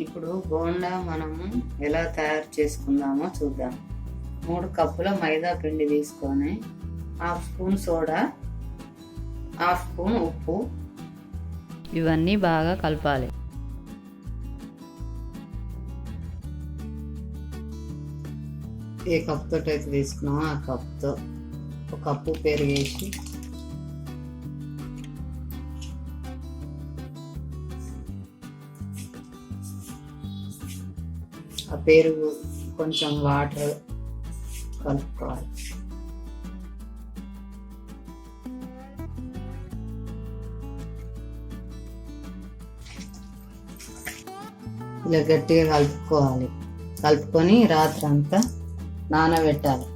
ఇప్పుడు బోండా మనము ఎలా తయారు చేసుకుందామో చూద్దాం. 3 కప్పుల మైదా పిండి తీసుకొని 1/2 స్పూన్ సోడా, 1/2 స్పూన్ ఉప్పు, ఇవన్నీ బాగా కలపాలి. ఏ కప్తో అయితే తీసుకున్నామో ఆ కప్తో 1 కప్పు పెరుగు వేసి ఆ పెరుగు కొంచెం వాటర్ కలుపుకోవాలి. ఇలా గట్టిగా కలుపుకొని రాత్రి అంతా నానబెట్టాలి.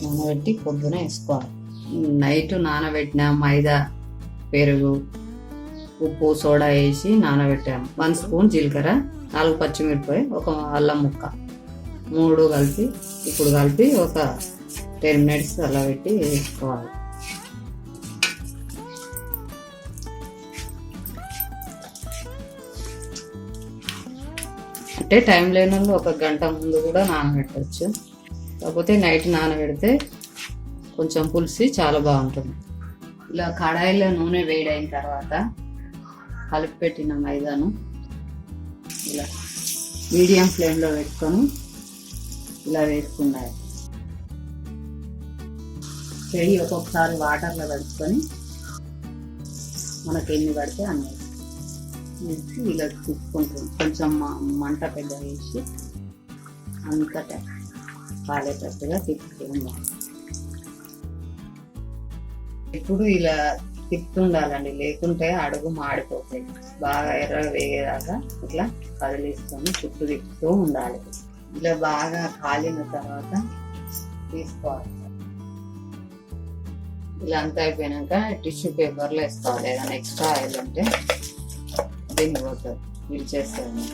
నానబెట్టి పొద్దున వేసుకోవాలి. నైట్ నానబెట్టిన మైదా, పెరుగు, ఉప్పు, సోడా వేసి నానబెట్టాము. 1 స్పూన్ జీలకర్ర, 4 పచ్చిమిరపకాయ, 1 అల్లం ముక్క, 3 కలిపి ఒక 10 మినిట్స్ అలా పెట్టి వేసుకోవాలి. అంటే టైం లేని వాళ్ళు 1 గంట ముందు కూడా నానబెట్టవచ్చు. కాకపోతే నైట్ నానబెడితే కొంచెం పులిసి చాలా బాగుంటుంది. ఇలా కడాయిలో నూనె వేడైన తర్వాత కలిపి పెట్టిన మైదాను ఇలా మీడియం ఫ్లేమ్లో పెట్టుకొని ఇలా వేసుకున్నాయి. చెయ్యి ఒక్కొక్కసారి వాటర్లో కలుపుకొని మనకి ఎన్ని పడితే అన్నీ వేసి ఇలా తీసుకుంటుంది. కొంచెం మంట పెద్ద వేసి అంతటా కాలేటట్టుగా తిప్పుకుందాం. ఇప్పుడు ఇలా తిప్పుతుండాలండి, లేకుంటే అడుగు మాడిపోతాయి. బాగా ఎర్రగా వేగేదాకా ఇట్లా కదిలిస్తుంది, చుట్టూ తిప్పుతూ ఉండాలి. ఇలా బాగా కాలిన తర్వాత తీసుకోవాలి. ఇలా అంతా అయిపోయినాక టిష్యూ పేపర్లో వేసుకోవాలి. ఏదైనా ఎక్స్ట్రా ఆయిల్ ఉంటే దీన్ని పోతుంది, పిలిచేస్తాను.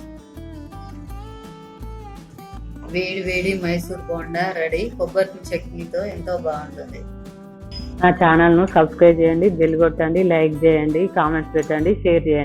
వేడి మైసూర్ బోండా రెడీ. కొబ్బరి చట్నీతో ఎంతో బాగుంటుంది. నా ఛానల్ను సబ్స్క్రైబ్ చేయండి, బెల్ కొట్టండి, లైక్ చేయండి, కామెంట్స్ పెట్టండి, షేర్ చేయండి.